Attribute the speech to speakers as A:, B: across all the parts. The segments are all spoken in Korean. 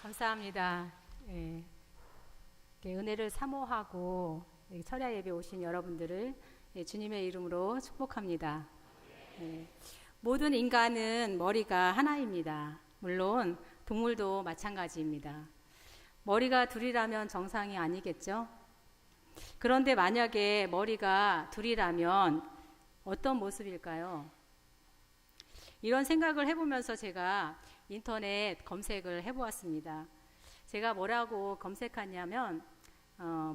A: 감사합니다. 예, 이렇게 은혜를 사모하고 철야 예배 오신 여러분들을 주님의 이름으로 축복합니다. 예, 모든 인간은 머리가 하나입니다. 물론 동물도 마찬가지입니다. 머리가 둘이라면 정상이 아니겠죠? 그런데 만약에 머리가 둘이라면 어떤 모습일까요? 이런 생각을 해보면서 제가 인터넷 검색을 해보았습니다. 제가 뭐라고 검색하냐면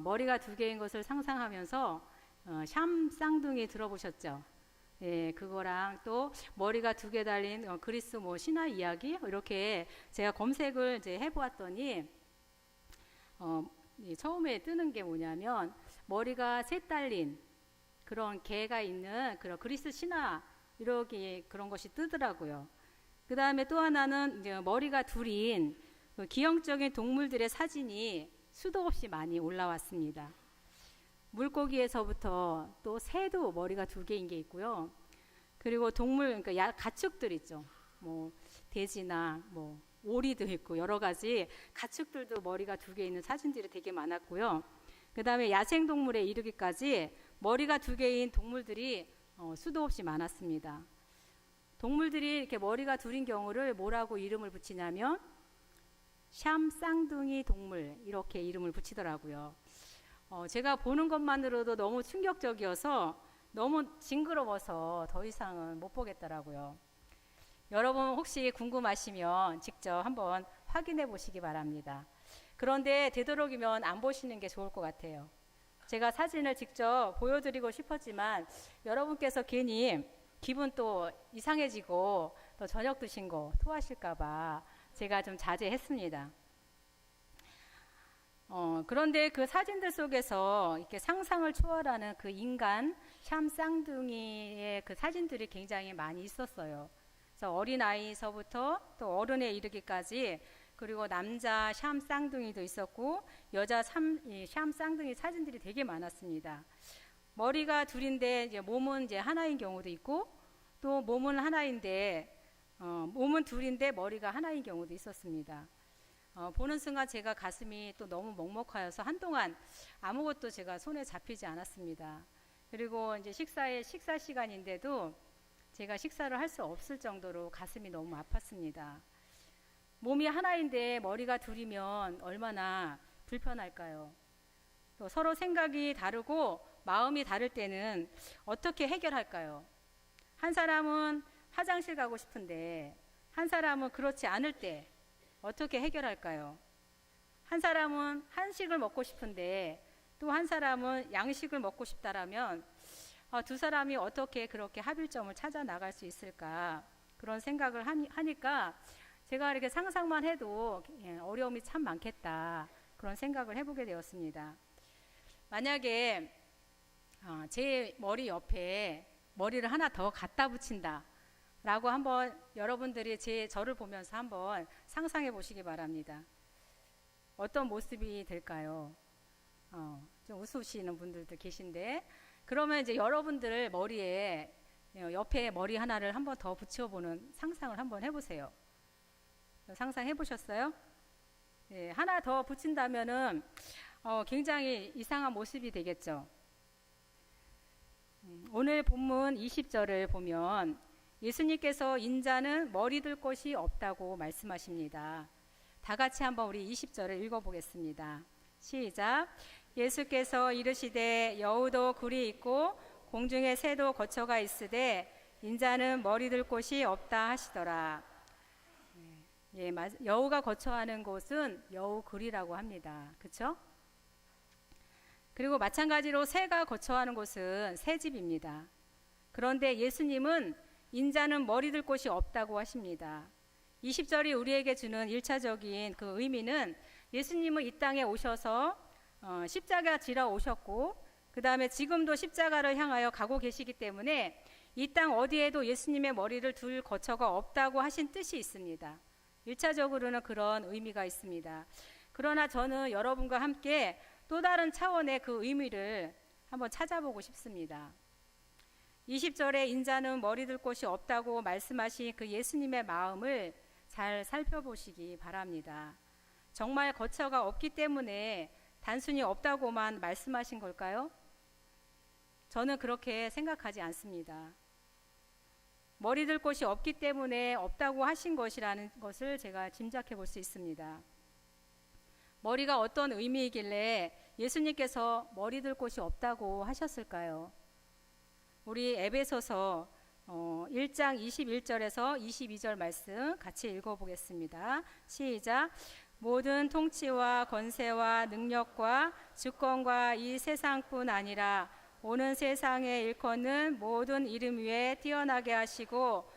A: 머리가 두 개인 것을 상상하면서 샴 쌍둥이 들어보셨죠? 예, 그거랑 또 머리가 두 개 달린 그리스 신화 이야기 이렇게 제가 검색을 이제 해보았더니 처음에 뜨는 게 뭐냐면 머리가 셋 달린 그런 개가 있는 그런 그리스 신화 이렇게 그런 것이 뜨더라고요. 그 다음에 또 하나는 이제 머리가 둘인 기형적인 동물들의 사진이 수도 없이 많이 올라왔습니다. 물고기에서부터 또 새도 머리가 두 개인 게 있고요. 그리고 동물, 그러니까 가축들 있죠. 돼지나 오리도 있고 여러 가지 가축들도 머리가 두 개 있는 사진들이 되게 많았고요. 그 다음에 야생동물에 이르기까지 머리가 두 개인 동물들이 수도 없이 많았습니다. 동물들이 이렇게 머리가 둘인 경우를 뭐라고 이름을 붙이냐면 샴 쌍둥이 동물 이렇게 이름을 붙이더라고요. 제가 보는 것만으로도 너무 충격적이어서 너무 징그러워서 더 이상은 못 보겠더라고요. 여러분 혹시 궁금하시면 직접 한번 확인해 보시기 바랍니다. 그런데 되도록이면 안 보시는 게 좋을 것 같아요. 제가 사진을 직접 보여드리고 싶었지만 여러분께서 괜히 기분 또 이상해지고 또 저녁 드신 거 토하실까봐 제가 좀 자제했습니다. 그런데 그 사진들 속에서 이렇게 상상을 초월하는 그 인간 샴 쌍둥이의 그 사진들이 굉장히 많이 있었어요. 그래서 어린아이서부터 또 어른에 이르기까지 그리고 남자 샴 쌍둥이도 있었고 여자 샴 쌍둥이 사진들이 되게 많았습니다. 머리가 둘인데 이제 몸은 이제 하나인 경우도 있고 또 몸은 하나인데 몸은 둘인데 머리가 하나인 경우도 있었습니다. 보는 순간 제가 가슴이 또 너무 먹먹하여서 한동안 아무것도 제가 손에 잡히지 않았습니다. 그리고 이제 식사 시간인데도 제가 식사를 할 수 없을 정도로 가슴이 너무 아팠습니다. 몸이 하나인데 머리가 둘이면 얼마나 불편할까요? 또 서로 생각이 다르고 마음이 다를 때는 어떻게 해결할까요? 한 사람은 화장실 가고 싶은데 한 사람은 그렇지 않을 때 어떻게 해결할까요? 한 사람은 한식을 먹고 싶은데 또 한 사람은 양식을 먹고 싶다라면 두 사람이 어떻게 그렇게 합일점을 찾아 나갈 수 있을까? 그런 생각을 하니까 제가 이렇게 상상만 해도 어려움이 참 많겠다. 그런 생각을 해보게 되었습니다. 만약에 제 머리 옆에 머리를 하나 더 갖다 붙인다 라고 한번 여러분들이 저를 보면서 한번 상상해 보시기 바랍니다. 어떤 모습이 될까요? 좀 웃으시는 분들도 계신데 그러면 이제 여러분들 머리에 옆에 머리 하나를 한번 더 붙여보는 상상을 한번 해보세요. 상상해 보셨어요? 네, 하나 더 붙인다면은 굉장히 이상한 모습이 되겠죠. 오늘 본문 20절을 보면 예수님께서 인자는 머리 둘 곳이 없다고 말씀하십니다. 다 같이 한번 우리 20절을 읽어보겠습니다. 시작. 예수께서 이르시되 여우도 굴이 있고 공중에 새도 거처가 있으되 인자는 머리 둘 곳이 없다 하시더라. 예, 여우가 거처하는 곳은 여우굴이라고 합니다. 그렇죠? 그리고 마찬가지로 새가 거처하는 곳은 새집입니다. 그런데 예수님은 인자는 머리 둘 곳이 없다고 하십니다. 20절이 우리에게 주는 1차적인 그 의미는 예수님은 이 땅에 오셔서 십자가 지러 오셨고 그 다음에 지금도 십자가를 향하여 가고 계시기 때문에 이 땅 어디에도 예수님의 머리를 둘 거처가 없다고 하신 뜻이 있습니다. 1차적으로는 그런 의미가 있습니다. 그러나 저는 여러분과 함께 또 다른 차원의 그 의미를 한번 찾아보고 싶습니다. 20절에 인자는 머리 둘 곳이 없다고 말씀하신 그 예수님의 마음을 잘 살펴보시기 바랍니다. 정말 거처가 없기 때문에 단순히 없다고만 말씀하신 걸까요? 저는 그렇게 생각하지 않습니다. 머리들 곳이 없기 때문에 없다고 하신 것이라는 것을 제가 짐작해 볼 수 있습니다. 머리가 어떤 의미이길래 예수님께서 머리들 곳이 없다고 하셨을까요? 우리 에베소서 1장 21절에서 22절 말씀 같이 읽어보겠습니다. 시작. 모든 통치와 권세와 능력과 주권과 이 세상뿐 아니라 오는 세상에 일컫는 모든 이름 위에 뛰어나게 하시고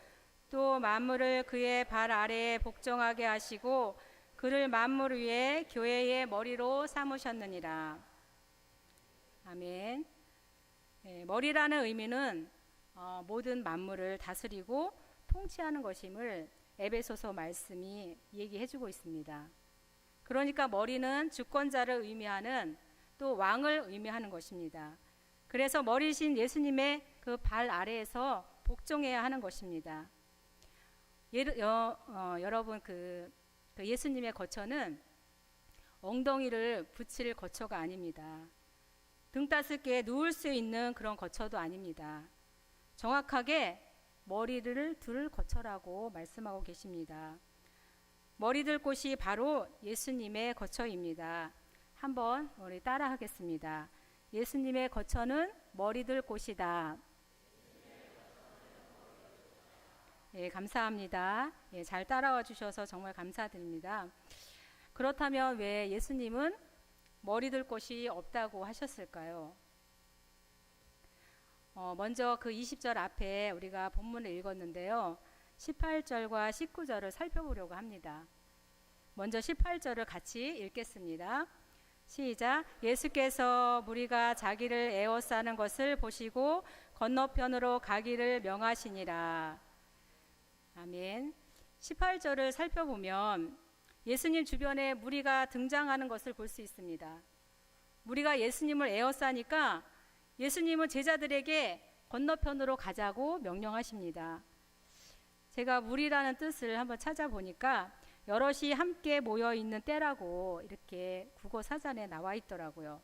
A: 또 만물을 그의 발 아래에 복종하게 하시고 그를 만물 위에 교회의 머리로 삼으셨느니라. 아멘. 네, 머리라는 의미는 모든 만물을 다스리고 통치하는 것임을 에베소서 말씀이 얘기해주고 있습니다. 그러니까 머리는 주권자를 의미하는 또 왕을 의미하는 것입니다. 그래서 머리신 예수님의 그 발 아래에서 복종해야 하는 것입니다. 여러분 그 예수님의 거처는 엉덩이를 붙일 거처가 아닙니다. 등 따스게 누울 수 있는 그런 거처도 아닙니다. 정확하게 머리를 둘 거처라고 말씀하고 계십니다. 머리들 곳이 바로 예수님의 거처입니다. 한번 우리 따라 하겠습니다. 예수님의 거처는 머리들 곳이다. 예, 감사합니다. 예, 잘 따라와 주셔서 정말 감사드립니다. 그렇다면 왜 예수님은 머리들 곳이 없다고 하셨을까요? 먼저 그 20절 앞에 우리가 본문을 읽었는데요. 18절과 19절을 살펴보려고 합니다. 먼저 18절을 같이 읽겠습니다. 시작. 예수께서 무리가 자기를 에워싸는 것을 보시고 건너편으로 가기를 명하시니라. 아멘. 18절을 살펴보면 예수님 주변에 무리가 등장하는 것을 볼 수 있습니다. 무리가 예수님을 에워싸니까 예수님은 제자들에게 건너편으로 가자고 명령하십니다. 제가 무리라는 뜻을 한번 찾아보니까 여럿이 함께 모여 있는 때라고 이렇게 국어 사전에 나와 있더라고요.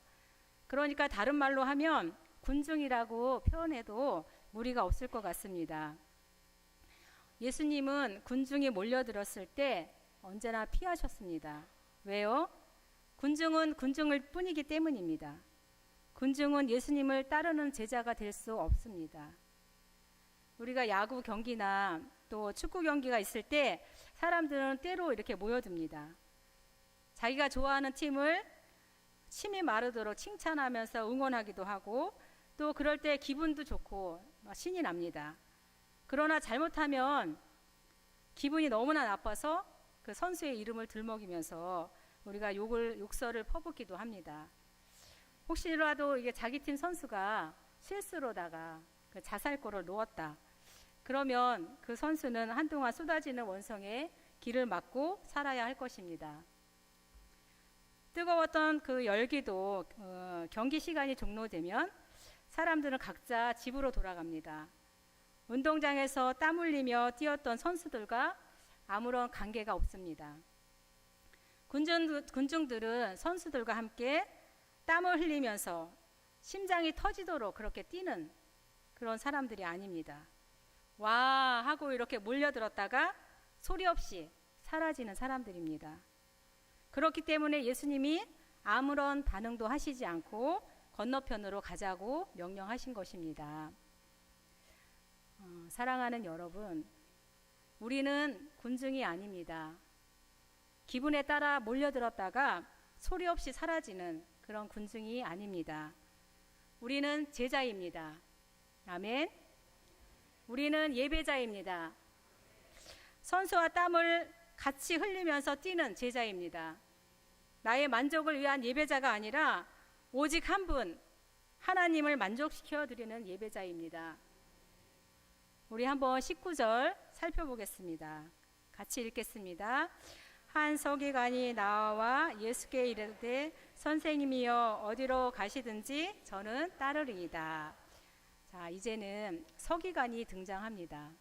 A: 그러니까 다른 말로 하면 군중이라고 표현해도 무리가 없을 것 같습니다. 예수님은 군중이 몰려들었을 때 언제나 피하셨습니다. 왜요? 군중은 군중일 뿐이기 때문입니다. 군중은 예수님을 따르는 제자가 될 수 없습니다. 우리가 야구 경기나 또 축구 경기가 있을 때 사람들은 때로 이렇게 모여듭니다. 자기가 좋아하는 팀을 침이 마르도록 칭찬하면서 응원하기도 하고 또 그럴 때 기분도 좋고 신이 납니다. 그러나 잘못하면 기분이 너무나 나빠서 그 선수의 이름을 들먹이면서 우리가 욕설을 퍼붓기도 합니다. 혹시라도 이게 자기 팀 선수가 실수로다가 그 자살골을 놓았다. 그러면 그 선수는 한동안 쏟아지는 원성에 길을 막고 살아야 할 것입니다. 뜨거웠던 그 열기도 경기 시간이 종료되면 사람들은 각자 집으로 돌아갑니다. 운동장에서 땀 흘리며 뛰었던 선수들과 아무런 관계가 없습니다. 군중들은 선수들과 함께 땀을 흘리면서 심장이 터지도록 그렇게 뛰는 그런 사람들이 아닙니다. 와 하고 이렇게 몰려들었다가 소리 없이 사라지는 사람들입니다. 그렇기 때문에 예수님이 아무런 반응도 하시지 않고 건너편으로 가자고 명령하신 것입니다. 사랑하는 여러분, 우리는 군중이 아닙니다. 기분에 따라 몰려들었다가 소리 없이 사라지는 그런 군중이 아닙니다. 우리는 제자입니다. 아멘. 우리는 예배자입니다. 선수와 땀을 같이 흘리면서 뛰는 제자입니다. 나의 만족을 위한 예배자가 아니라 오직 한 분, 하나님을 만족시켜 드리는 예배자입니다. 우리 한번 19절 살펴보겠습니다. 같이 읽겠습니다. 한 서기관이 나와 예수께 이르되 선생님이여 어디로 가시든지 저는 따르리이다. 자, 이제는 서기관이 등장합니다.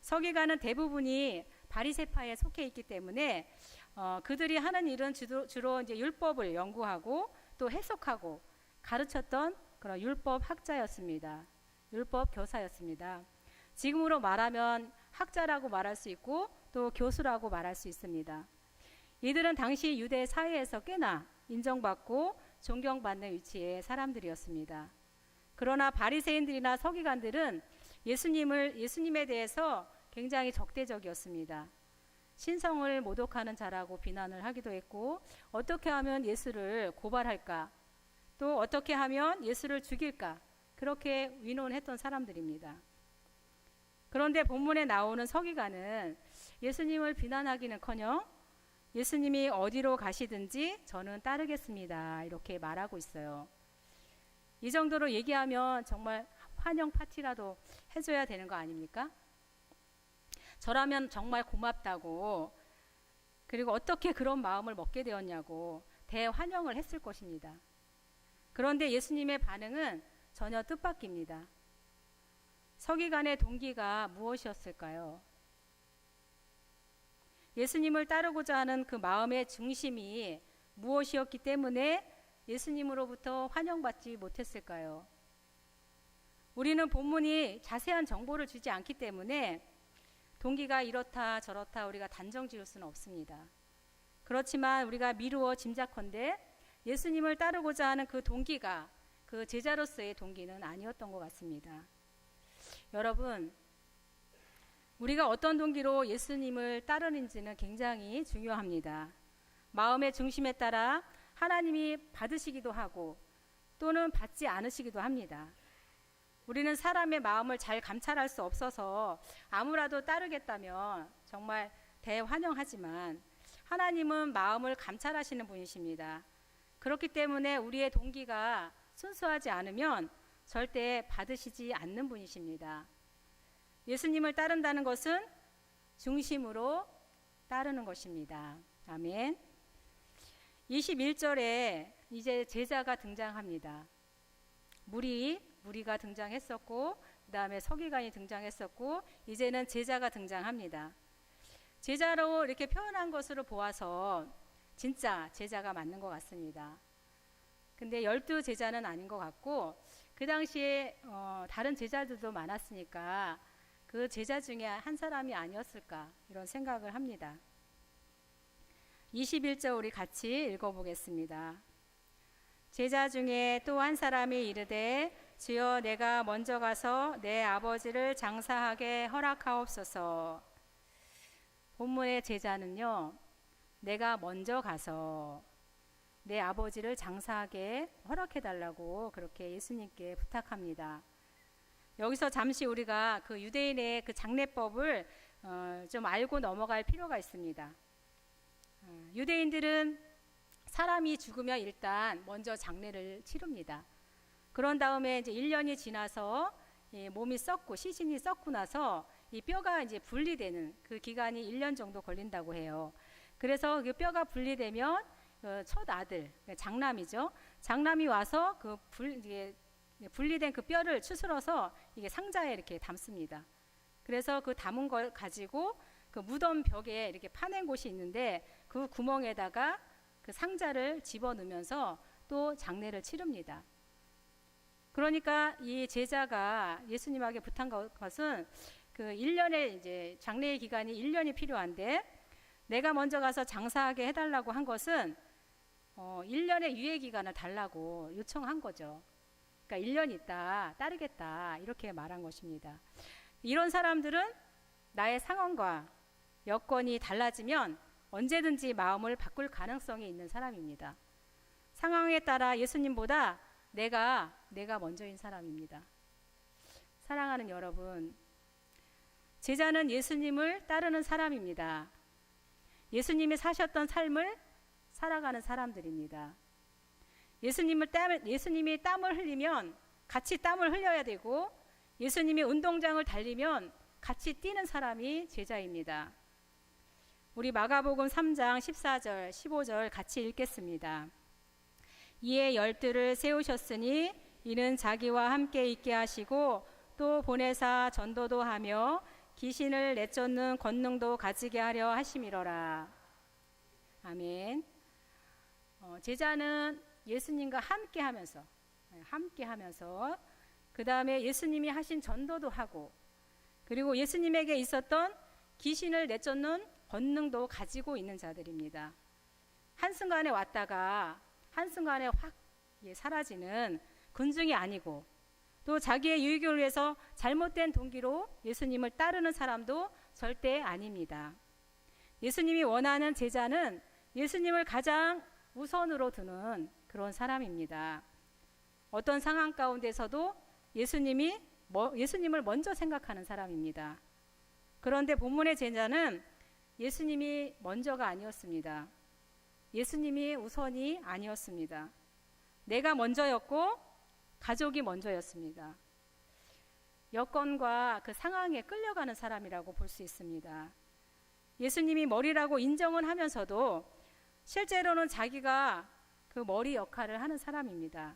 A: 서기관은 대부분이 바리새파에 속해 있기 때문에 그들이 하는 일은 주로 이제 율법을 연구하고 또 해석하고 가르쳤던 그런 율법 학자였습니다. 율법 교사였습니다. 지금으로 말하면 학자라고 말할 수 있고 또 교수라고 말할 수 있습니다. 이들은 당시 유대 사회에서 꽤나 인정받고 존경받는 위치의 사람들이었습니다. 그러나 바리새인들이나 서기관들은 예수님에 대해서 굉장히 적대적이었습니다. 신성을 모독하는 자라고 비난을 하기도 했고, 어떻게 하면 예수를 고발할까, 또 어떻게 하면 예수를 죽일까, 그렇게 위논했던 사람들입니다. 그런데 본문에 나오는 서기관은 예수님을 비난하기는커녕 예수님이 어디로 가시든지 저는 따르겠습니다, 이렇게 말하고 있어요. 이 정도로 얘기하면 정말 환영 파티라도 해줘야 되는 거 아닙니까? 저라면 정말 고맙다고, 그리고 어떻게 그런 마음을 먹게 되었냐고 대환영을 했을 것입니다. 그런데 예수님의 반응은 전혀 뜻밖입니다. 서기관의 동기가 무엇이었을까요? 예수님을 따르고자 하는 그 마음의 중심이 무엇이었기 때문에 예수님으로부터 환영받지 못했을까요? 우리는 본문이 자세한 정보를 주지 않기 때문에 동기가 이렇다 저렇다 우리가 단정 지을 수는 없습니다. 그렇지만 우리가 미루어 짐작컨대 예수님을 따르고자 하는 그 동기가 그 제자로서의 동기는 아니었던 것 같습니다. 여러분, 우리가 어떤 동기로 예수님을 따르는지는 굉장히 중요합니다. 마음의 중심에 따라 하나님이 받으시기도 하고 또는 받지 않으시기도 합니다. 우리는 사람의 마음을 잘 감찰할 수 없어서 아무라도 따르겠다면 정말 대환영하지만 하나님은 마음을 감찰하시는 분이십니다. 그렇기 때문에 우리의 동기가 순수하지 않으면 절대 받으시지 않는 분이십니다. 예수님을 따른다는 것은 중심으로 따르는 것입니다. 아멘. 21절에 이제 제자가 등장합니다. 무리가 등장했었고, 그 다음에 서기관이 등장했었고, 이제는 제자가 등장합니다. 제자로 이렇게 표현한 것으로 보아서 진짜 제자가 맞는 것 같습니다. 근데 12 제자는 아닌 것 같고, 그 당시에 다른 제자들도 많았으니까 그 제자 중에 한 사람이 아니었을까, 이런 생각을 합니다. 21절 우리 같이 읽어보겠습니다. 제자 중에 또 한 사람이 이르되 주여 내가 먼저 가서 내 아버지를 장사하게 허락하옵소서. 본문의 제자는요, 내가 먼저 가서 내 아버지를 장사하게 허락해달라고 그렇게 예수님께 부탁합니다. 여기서 잠시 우리가 그 유대인의 그 장례법을 좀 알고 넘어갈 필요가 있습니다. 유대인들은 사람이 죽으면 일단 먼저 장례를 치릅니다. 그런 다음에 이제 1년이 지나서 몸이 썩고 시신이 썩고 나서 이 뼈가 이제 분리되는 그 기간이 1년 정도 걸린다고 해요. 그래서 그 뼈가 분리되면 첫 아들, 장남이죠. 장남이 와서 그 분리된 그 뼈를 추스러서 이게 상자에 이렇게 담습니다. 그래서 그 담은 걸 가지고 그 무덤 벽에 이렇게 파낸 곳이 있는데 그 구멍에다가 그 상자를 집어넣으면서 또 장례를 치릅니다. 그러니까 이 제자가 예수님에게 부탁한 것은 그 1년의 이제 장례의 기간이 1년이 필요한데 내가 먼저 가서 장사하게 해달라고 한 것은 1년의 유예 기간을 달라고 요청한 거죠. 그러니까 1년 있다 따르겠다 이렇게 말한 것입니다. 이런 사람들은 나의 상황과 여건이 달라지면 언제든지 마음을 바꿀 가능성이 있는 사람입니다. 상황에 따라 예수님보다 내가 먼저인 사람입니다. 사랑하는 여러분, 제자는 예수님을 따르는 사람입니다. 예수님이 사셨던 삶을 살아가는 사람들입니다. 예수님이 땀을 흘리면 같이 땀을 흘려야 되고 예수님이 운동장을 달리면 같이 뛰는 사람이 제자입니다. 우리 마가복음 3장 14절 15절 같이 읽겠습니다. 이에 12를 세우셨으니 이는 자기와 함께 있게 하시고 또 보내사 전도도 하며 귀신을 내쫓는 권능도 가지게 하려 하심이로라. 아멘. 제자는 예수님과 함께 하면서 그 다음에 예수님이 하신 전도도 하고, 그리고 예수님에게 있었던 귀신을 내쫓는 권능도 가지고 있는 자들입니다. 한순간에 왔다가 한순간에 확 사라지는 군중이 아니고, 또 자기의 유익을 위해서 잘못된 동기로 예수님을 따르는 사람도 절대 아닙니다. 예수님이 원하는 제자는 예수님을 가장 우선으로 두는 그런 사람입니다. 어떤 상황 가운데서도 예수님을 먼저 생각하는 사람입니다. 그런데 본문의 제자는 예수님이 먼저가 아니었습니다. 예수님이 우선이 아니었습니다. 내가 먼저였고 가족이 먼저였습니다. 여건과 그 상황에 끌려가는 사람이라고 볼 수 있습니다. 예수님이 머리라고 인정은 하면서도 실제로는 자기가 그 머리 역할을 하는 사람입니다.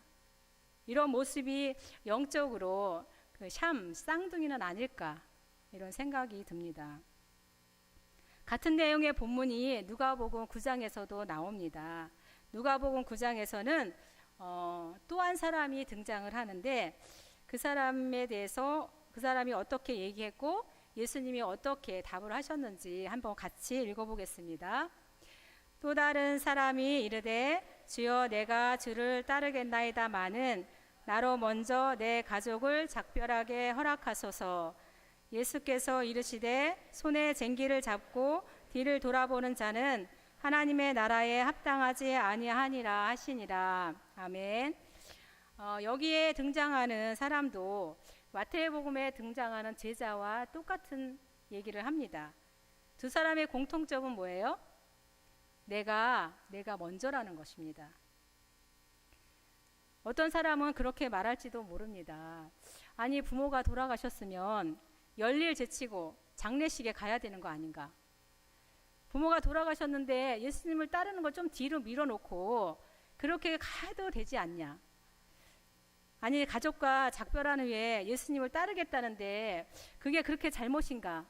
A: 이런 모습이 영적으로 그 샴 쌍둥이는 아닐까, 이런 생각이 듭니다. 같은 내용의 본문이 누가복음 9장에서도 나옵니다. 누가복음 9장에서는 또 한 사람이 등장을 하는데, 그 사람에 대해서 그 사람이 어떻게 얘기했고 예수님이 어떻게 답을 하셨는지 한번 같이 읽어보겠습니다. 또 다른 사람이 이르되 주여 내가 주를 따르겠나이다마는 나로 먼저 내 가족을 작별하게 허락하소서. 예수께서 이르시되 손에 쟁기를 잡고 뒤를 돌아보는 자는 하나님의 나라에 합당하지 아니하니라 하시니라. 아멘. 여기에 등장하는 사람도 마태복음에 등장하는 제자와 똑같은 얘기를 합니다. 두 사람의 공통점은 뭐예요? 내가 먼저라는 것입니다. 어떤 사람은 그렇게 말할지도 모릅니다. 아니, 부모가 돌아가셨으면 열일 제치고 장례식에 가야 되는 거 아닌가? 부모가 돌아가셨는데 예수님을 따르는 걸 좀 뒤로 밀어놓고 그렇게 가도 되지 않냐? 아니, 가족과 작별한 후에 예수님을 따르겠다는데 그게 그렇게 잘못인가?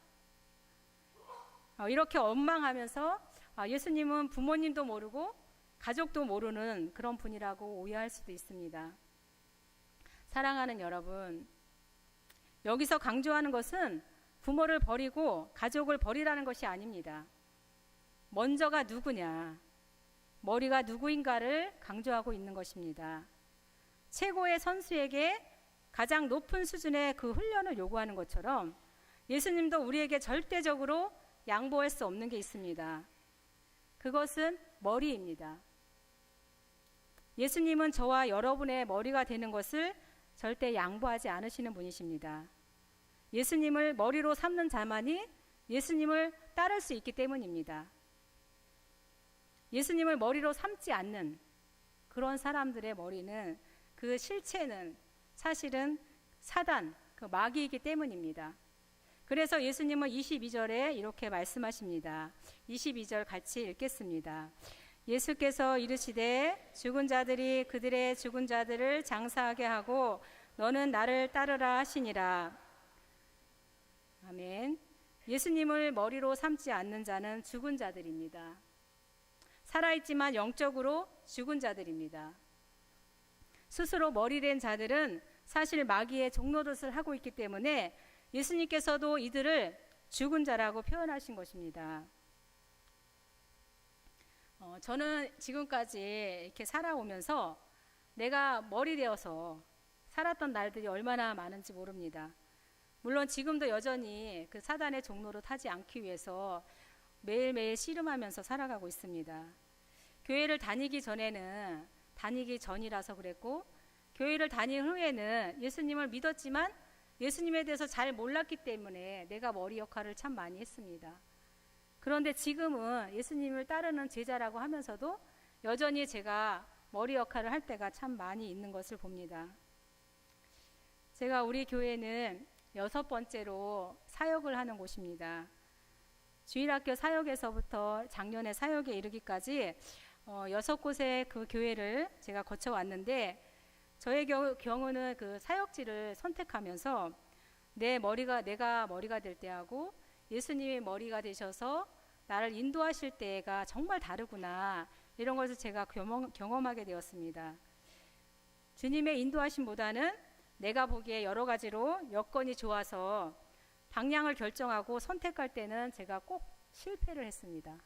A: 이렇게 원망하면서 예수님은 부모님도 모르고 가족도 모르는 그런 분이라고 오해할 수도 있습니다. 사랑하는 여러분, 여기서 강조하는 것은 부모를 버리고 가족을 버리라는 것이 아닙니다. 먼저가 누구냐, 머리가 누구인가를 강조하고 있는 것입니다. 최고의 선수에게 가장 높은 수준의 그 훈련을 요구하는 것처럼 예수님도 우리에게 절대적으로 양보할 수 없는 게 있습니다. 그것은 머리입니다. 예수님은 저와 여러분의 머리가 되는 것을 절대 양보하지 않으시는 분이십니다. 예수님을 머리로 삼는 자만이 예수님을 따를 수 있기 때문입니다. 예수님을 머리로 삼지 않는 그런 사람들의 머리는, 그 실체는 사실은 사단, 그 마귀이기 때문입니다. 그래서 예수님은 22절에 이렇게 말씀하십니다. 22절 같이 읽겠습니다. 예수께서 이르시되 죽은 자들이 그들의 죽은 자들을 장사하게 하고 너는 나를 따르라 하시니라. 아멘. 예수님을 머리로 삼지 않는 자는 죽은 자들입니다. 살아있지만 영적으로 죽은 자들입니다. 스스로 머리된 자들은 사실 마귀의 종노릇을 하고 있기 때문에 예수님께서도 이들을 죽은 자라고 표현하신 것입니다. 저는 지금까지 이렇게 살아오면서 내가 머리 되어서 살았던 날들이 얼마나 많은지 모릅니다. 물론 지금도 여전히 그 사단의 종노릇 하지 않기 위해서 매일매일 씨름하면서 살아가고 있습니다. 교회를 다니기 전이라서 그랬고, 교회를 다닌 후에는 예수님을 믿었지만 예수님에 대해서 잘 몰랐기 때문에 내가 머리 역할을 참 많이 했습니다. 그런데 지금은 예수님을 따르는 제자라고 하면서도 여전히 제가 머리 역할을 할 때가 참 많이 있는 것을 봅니다. 제가 우리 교회는 6번째로 사역을 하는 곳입니다. 주일학교 사역에서부터 작년에 사역에 이르기까지 6곳의 그 교회를 제가 거쳐왔는데, 저의 경우는 그 사역지를 선택하면서 내가 머리가 될 때하고 예수님이 머리가 되셔서 나를 인도하실 때가 정말 다르구나. 이런 것을 제가 경험하게 되었습니다. 주님의 인도하심보다는 내가 보기에 여러 가지로 여건이 좋아서 방향을 결정하고 선택할 때는 제가 꼭 실패를 했습니다.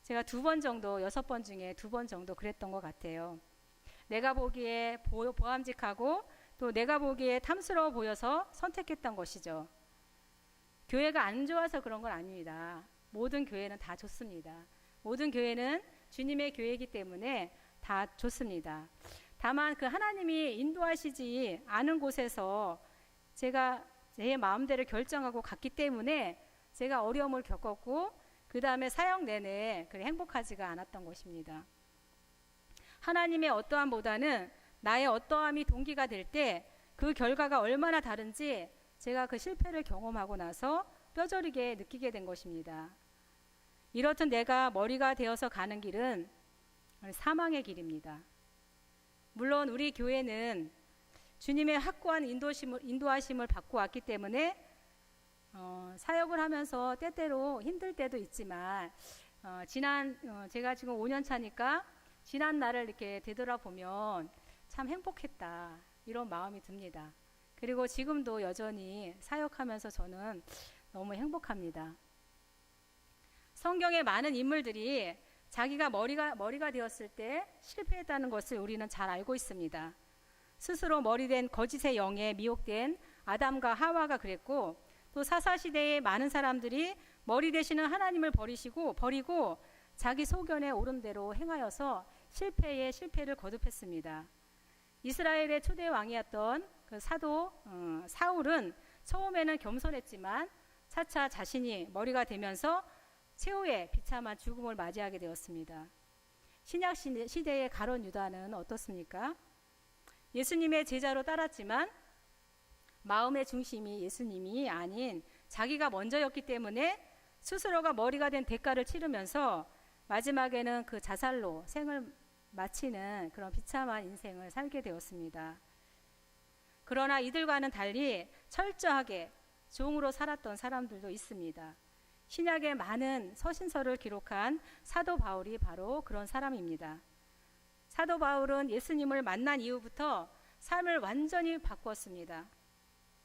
A: 제가 2번 정도, 6번 중에 2번 정도 그랬던 것 같아요. 내가 보기에 보암직하고 또 내가 보기에 탐스러워 보여서 선택했던 것이죠. 교회가 안 좋아서 그런 건 아닙니다. 모든 교회는 다 좋습니다. 모든 교회는 주님의 교회이기 때문에 다 좋습니다. 다만 그 하나님이 인도하시지 않은 곳에서 제가 제 마음대로 결정하고 갔기 때문에 제가 어려움을 겪었고 그 다음에 사역 내내 그리 행복하지가 않았던 것입니다. 하나님의 어떠함보다는 나의 어떠함이 동기가 될 때 그 결과가 얼마나 다른지 제가 그 실패를 경험하고 나서 뼈저리게 느끼게 된 것입니다. 이렇듯 내가 머리가 되어서 가는 길은 사망의 길입니다. 물론 우리 교회는 주님의 확고한 인도하심을 받고 왔기 때문에 사역을 하면서 때때로 힘들 때도 있지만 제가 지금 5년 차니까 지난 날을 이렇게 되돌아보면 참 행복했다 이런 마음이 듭니다. 그리고 지금도 여전히 사역하면서 저는 너무 행복합니다. 성경의 많은 인물들이 자기가 머리가 되었을 때 실패했다는 것을 우리는 잘 알고 있습니다. 스스로 머리된 거짓의 영에 미혹된 아담과 하와가 그랬고 또 사사시대의 많은 사람들이 머리 되시는 하나님을 버리고 자기 소견에 오른 대로 행하여서 실패에 실패를 거듭했습니다. 이스라엘의 초대 왕이었던 그 사도 사울은 처음에는 겸손했지만 차차 자신이 머리가 되면서 최후의 비참한 죽음을 맞이하게 되었습니다. 신약 시대의 가룟 유다는 어떻습니까? 예수님의 제자로 따랐지만 마음의 중심이 예수님이 아닌 자기가 먼저였기 때문에 스스로가 머리가 된 대가를 치르면서 마지막에는 그 자살로 생을 마치는 그런 비참한 인생을 살게 되었습니다. 그러나 이들과는 달리 철저하게 종으로 살았던 사람들도 있습니다. 신약의 많은 서신서를 기록한 사도 바울이 바로 그런 사람입니다. 사도 바울은 예수님을 만난 이후부터 삶을 완전히 바꾸었습니다.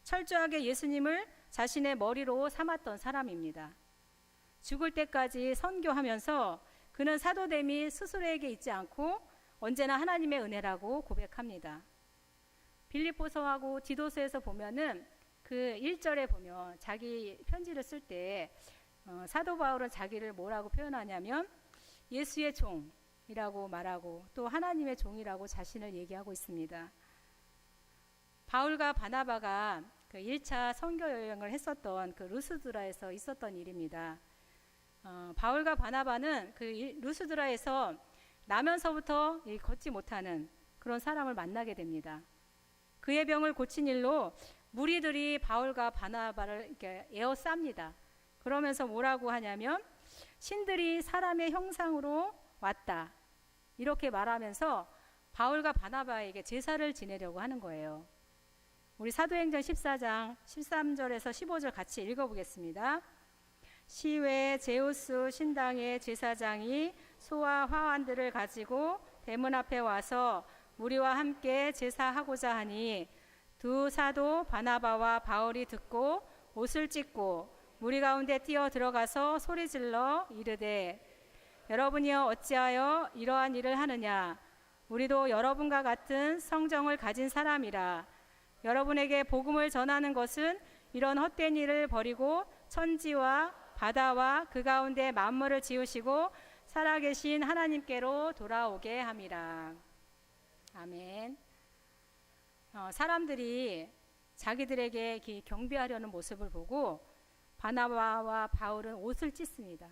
A: 철저하게 예수님을 자신의 머리로 삼았던 사람입니다. 죽을 때까지 선교하면서 그는 사도됨이 스스로에게 있지 않고 언제나 하나님의 은혜라고 고백합니다. 빌립보서하고 디도서에서 보면은 그 1절에 보면 자기 편지를 쓸 때 사도 바울은 자기를 뭐라고 표현하냐면 예수의 종이라고 말하고 또 하나님의 종이라고 자신을 얘기하고 있습니다. 바울과 바나바가 그 1차 선교 여행을 했었던 그 루스드라에서 있었던 일입니다. 바울과 바나바는 그 루스드라에서 나면서부터 걷지 못하는 그런 사람을 만나게 됩니다. 그의 병을 고친 일로 무리들이 바울과 바나바를 이렇게 에워쌉니다. 그러면서 뭐라고 하냐면 신들이 사람의 형상으로 왔다 이렇게 말하면서 바울과 바나바에게 제사를 지내려고 하는 거예요. 우리 사도행전 14장 13절에서 15절 같이 읽어보겠습니다. 시외 제우스 신당의 제사장이 소와 화환들을 가지고 대문 앞에 와서 무리와 함께 제사하고자 하니 두 사도 바나바와 바울이 듣고 옷을 찢고 무리 가운데 뛰어 들어가서 소리질러 이르되 여러분이여 어찌하여 이러한 일을 하느냐 우리도 여러분과 같은 성정을 가진 사람이라 여러분에게 복음을 전하는 것은 이런 헛된 일을 버리고 천지와 바다와 그 가운데 만물을 지으시고 살아계신 하나님께로 돌아오게 함이라. 아멘. 사람들이 자기들에게 경배하려는 모습을 보고 바나바와 바울은 옷을 찢습니다.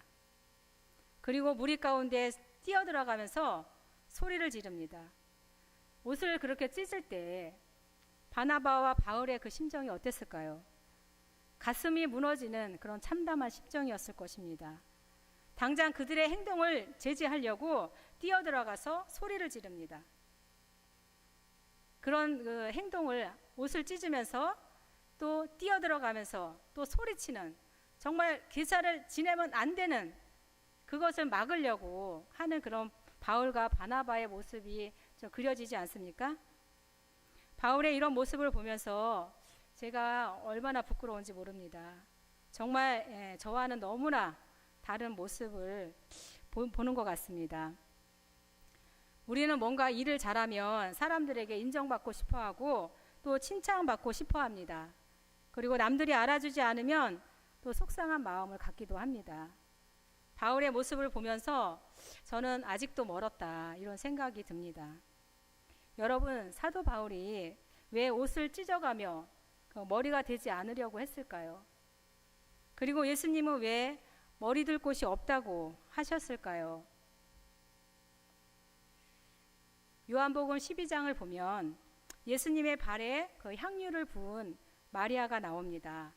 A: 그리고 무리 가운데 뛰어들어가면서 소리를 지릅니다. 옷을 그렇게 찢을 때 바나바와 바울의 그 심정이 어땠을까요? 가슴이 무너지는 그런 참담한 심정이었을 것입니다. 당장 그들의 행동을 제지하려고 뛰어들어가서 소리를 지릅니다. 그런 그 행동을 옷을 찢으면서 또 뛰어들어가면서 또 소리치는 정말 제사를 지내면 안 되는 그것을 막으려고 하는 그런 바울과 바나바의 모습이 좀 그려지지 않습니까? 바울의 이런 모습을 보면서 제가 얼마나 부끄러운지 모릅니다. 정말 저와는 너무나 다른 모습을 보는 것 같습니다. 우리는 뭔가 일을 잘하면 사람들에게 인정받고 싶어하고 또 칭찬받고 싶어합니다. 그리고 남들이 알아주지 않으면 또 속상한 마음을 갖기도 합니다. 바울의 모습을 보면서 저는 아직도 멀었다 이런 생각이 듭니다. 여러분, 사도 바울이 왜 옷을 찢어가며 머리가 되지 않으려고 했을까요? 그리고 예수님은 왜 머리 들 곳이 없다고 하셨을까요? 요한복음 12장을 보면 예수님의 발에 그 향유를 부은 마리아가 나옵니다.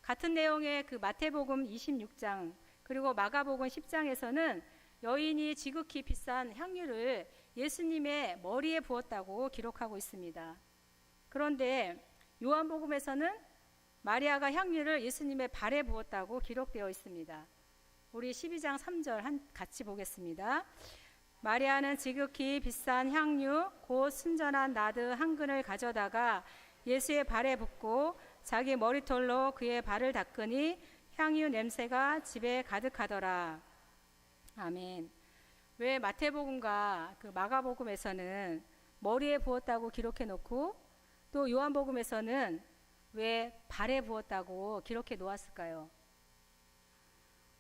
A: 같은 내용의 그 마태복음 26장 그리고 마가복음 10장에서는 여인이 지극히 비싼 향유를 예수님의 머리에 부었다고 기록하고 있습니다. 그런데 요한복음에서는 마리아가 향유를 예수님의 발에 부었다고 기록되어 있습니다. 우리 12장 3절 같이 보겠습니다. 마리아는 지극히 비싼 향유 곧 순전한 나드 한 근을 가져다가 예수의 발에 붓고 자기 머리털로 그의 발을 닦으니 향유 냄새가 집에 가득하더라. 아멘. 왜 마태복음과 그 마가복음에서는 머리에 부었다고 기록해 놓고 또 요한복음에서는 왜 발에 부었다고 기록해 놓았을까요?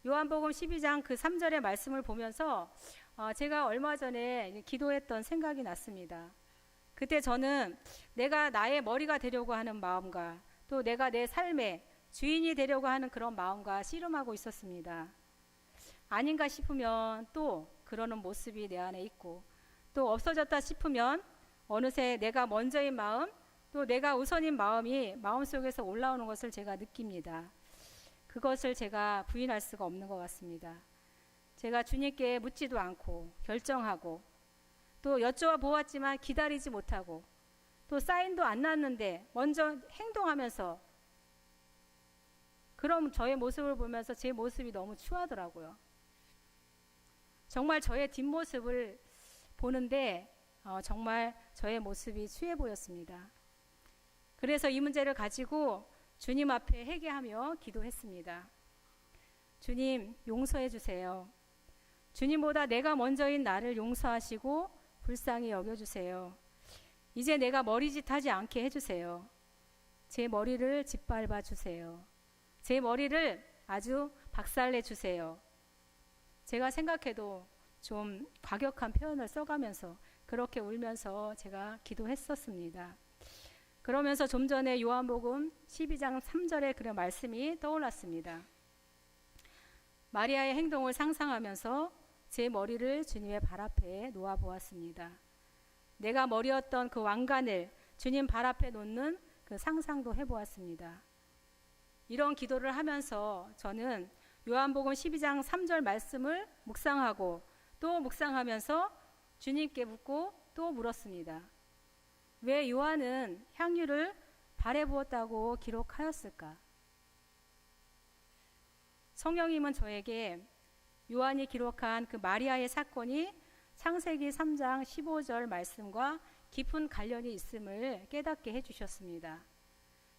A: 요한복음 12장 그 3절의 말씀을 보면서 제가 얼마 전에 기도했던 생각이 났습니다. 그때 저는 내가 나의 머리가 되려고 하는 마음과 또 내가 내 삶의 주인이 되려고 하는 그런 마음과 씨름하고 있었습니다. 아닌가 싶으면 또 그러는 모습이 내 안에 있고 또 없어졌다 싶으면 어느새 내가 먼저인 마음 또 내가 우선인 마음이 마음속에서 올라오는 것을 제가 느낍니다. 그것을 제가 부인할 수가 없는 것 같습니다. 제가 주님께 묻지도 않고 결정하고 또 여쭤와 보았지만 기다리지 못하고 또 사인도 안 났는데 먼저 행동하면서 그럼 저의 모습을 보면서 제 모습이 너무 추하더라고요. 정말 저의 뒷모습을 보는데 정말 저의 모습이 추해 보였습니다. 그래서 이 문제를 가지고 주님 앞에 회개하며 기도했습니다. 주님, 용서해 주세요. 주님보다 내가 먼저인 나를 용서하시고 불쌍히 여겨주세요. 이제 내가 머리짓하지 않게 해주세요. 제 머리를 짓밟아 주세요. 제 머리를 아주 박살내 주세요. 제가 생각해도 좀 과격한 표현을 써가면서 그렇게 울면서 제가 기도했었습니다. 그러면서 좀 전에 요한복음 12장 3절의 그런 말씀이 떠올랐습니다. 마리아의 행동을 상상하면서 제 머리를 주님의 발 앞에 놓아 보았습니다. 내가 머리였던 그 왕관을 주님 발 앞에 놓는 그 상상도 해보았습니다. 이런 기도를 하면서 저는 요한복음 12장 3절 말씀을 묵상하고 또 묵상하면서 주님께 묻고 또 물었습니다. 왜 요한은 향유를 발에 부었다고 기록하였을까? 성령님은 저에게 요한이 기록한 그 마리아의 사건이 창세기 3장 15절 말씀과 깊은 관련이 있음을 깨닫게 해주셨습니다.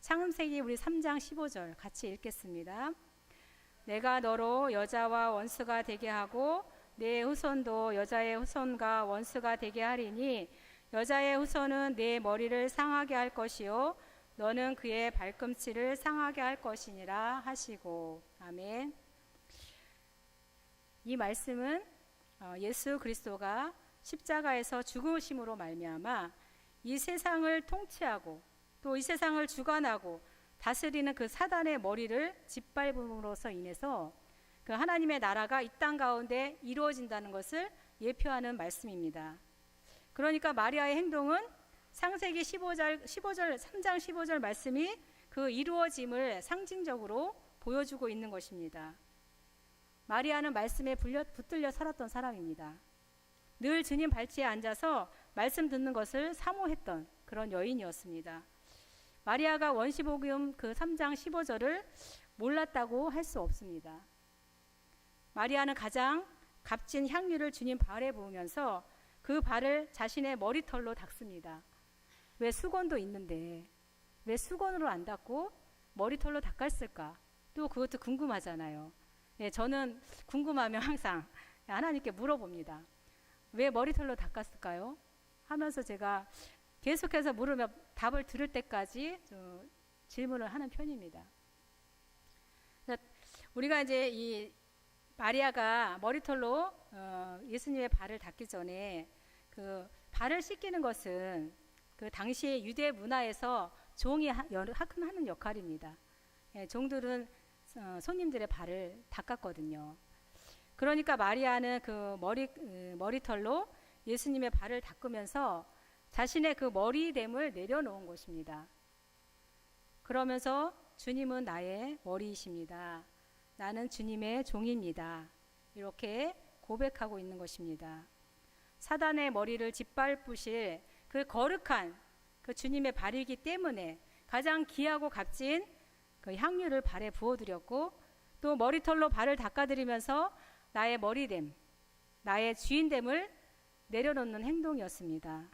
A: 창세기 우리 3장 15절 같이 읽겠습니다. 내가 너로 여자와 원수가 되게 하고 내 후손도 여자의 후손과 원수가 되게 하리니 여자의 후손은 내 머리를 상하게 할 것이요 너는 그의 발꿈치를 상하게 할 것이니라 하시고. 아멘. 이 말씀은 예수 그리스도가 십자가에서 죽으심으로 말미암아 이 세상을 통치하고 또 이 세상을 주관하고 다스리는 그 사단의 머리를 짓밟음으로써 인해서 그 하나님의 나라가 이 땅 가운데 이루어진다는 것을 예표하는 말씀입니다. 그러니까 마리아의 행동은 창세기 3장 15절 말씀이 그 이루어짐을 상징적으로 보여주고 있는 것입니다. 마리아는 말씀에 붙들려 살았던 사람입니다. 늘 주님 발치에 앉아서 말씀 듣는 것을 사모했던 그런 여인이었습니다. 마리아가 원시복음 그 3장 15절을 몰랐다고 할 수 없습니다. 마리아는 가장 값진 향유를 주님 발에 부으면서 그 발을 자신의 머리털로 닦습니다. 왜 수건도 있는데 왜 수건으로 안 닦고 머리털로 닦았을까? 또 그것도 궁금하잖아요. 예, 저는 궁금하면 항상 하나님께 물어봅니다. 왜 머리털로 닦았을까요? 하면서 제가 계속해서 물으면 답을 들을 때까지 질문을 하는 편입니다. 우리가 이제 이 마리아가 머리털로 예수님의 발을 닦기 전에 그 발을 씻기는 것은 그 당시의 유대 문화에서 종이 하는 역할입니다. 예, 종들은 손님들의 발을 닦았거든요. 그러니까 마리아는 그 머리털로 예수님의 발을 닦으면서 자신의 그 머리됨을 내려놓은 것입니다. 그러면서 주님은 나의 머리이십니다. 나는 주님의 종입니다. 이렇게 고백하고 있는 것입니다. 사단의 머리를 짓밟으실 그 거룩한 그 주님의 발이기 때문에 가장 귀하고 값진 그 향유를 발에 부어드렸고 또 머리털로 발을 닦아드리면서 나의 머리됨, 나의 주인됨을 내려놓는 행동이었습니다.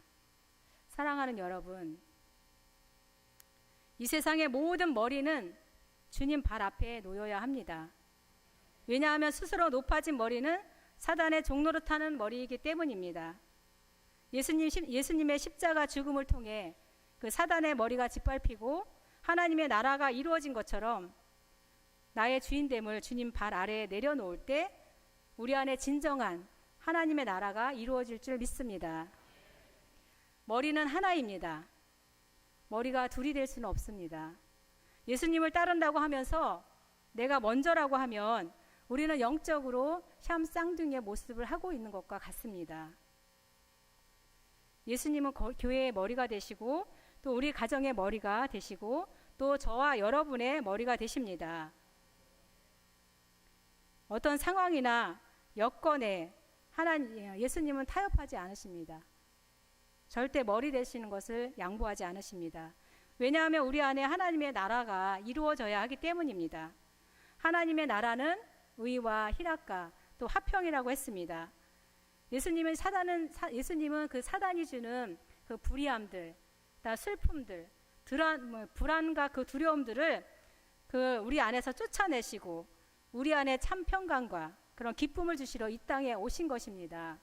A: 사랑하는 여러분, 이 세상의 모든 머리는 주님 발 앞에 놓여야 합니다. 왜냐하면 스스로 높아진 머리는 사단의 종노릇하는 머리이기 때문입니다. 예수님의 십자가 죽음을 통해 그 사단의 머리가 짓밟히고 하나님의 나라가 이루어진 것처럼 나의 주인됨을 주님 발 아래에 내려놓을 때 우리 안에 진정한 하나님의 나라가 이루어질 줄 믿습니다. 머리는 하나입니다. 머리가 둘이 될 수는 없습니다. 예수님을 따른다고 하면서 내가 먼저라고 하면 우리는 영적으로 샴 쌍둥이의 모습을 하고 있는 것과 같습니다. 예수님은 교회의 머리가 되시고 또 우리 가정의 머리가 되시고 또 저와 여러분의 머리가 되십니다. 어떤 상황이나 여건에 예수님은 타협하지 않으십니다. 절대 머리 되시는 것을 양보하지 않으십니다. 왜냐하면 우리 안에 하나님의 나라가 이루어져야 하기 때문입니다. 하나님의 나라는 의와 희락과 또 화평이라고 했습니다. 예수님은 그 사단이 주는 그 불의함들, 슬픔들, 불안과 그 두려움들을 그 우리 안에서 쫓아내시고 우리 안에 참 평강과 그런 기쁨을 주시러 이 땅에 오신 것입니다.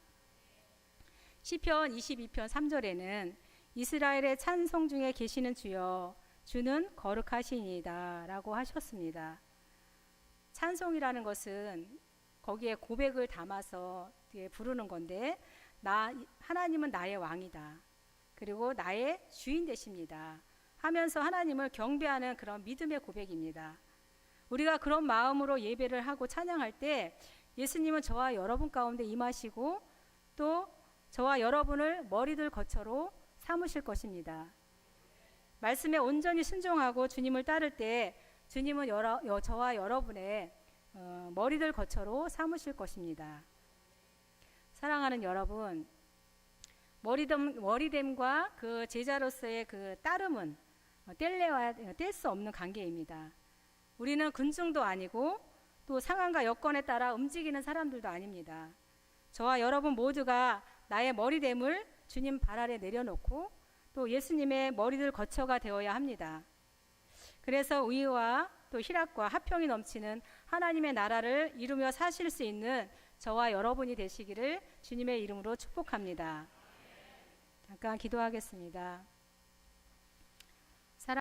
A: 시편 22편 3절에는 이스라엘의 찬송 중에 계시는 주여 주는 거룩하시니이다 라고 하셨습니다. 찬송이라는 것은 거기에 고백을 담아서 부르는 건데 하나님은 나의 왕이다. 그리고 나의 주인 되십니다. 하면서 하나님을 경배하는 그런 믿음의 고백입니다. 우리가 그런 마음으로 예배를 하고 찬양할 때 예수님은 저와 여러분 가운데 임하시고 또 저와 여러분을 머리들 거처로 삼으실 것입니다. 말씀에 온전히 순종하고 주님을 따를 때 주님은 저와 여러분의 머리들 거처로 삼으실 것입니다. 사랑하는 여러분, 머리됨과 그 제자로서의 그 따름은 뗄 수 없는 관계입니다. 우리는 군중도 아니고 또 상황과 여건에 따라 움직이는 사람들도 아닙니다. 저와 여러분 모두가 나의 머리됨을 주님 발 아래 내려놓고 또 예수님의 머리들 거처가 되어야 합니다. 그래서 의와 또 희락과 화평이 넘치는 하나님의 나라를 이루며 사실 수 있는 저와 여러분이 되시기를 주님의 이름으로 축복합니다. 잠깐 기도하겠습니다.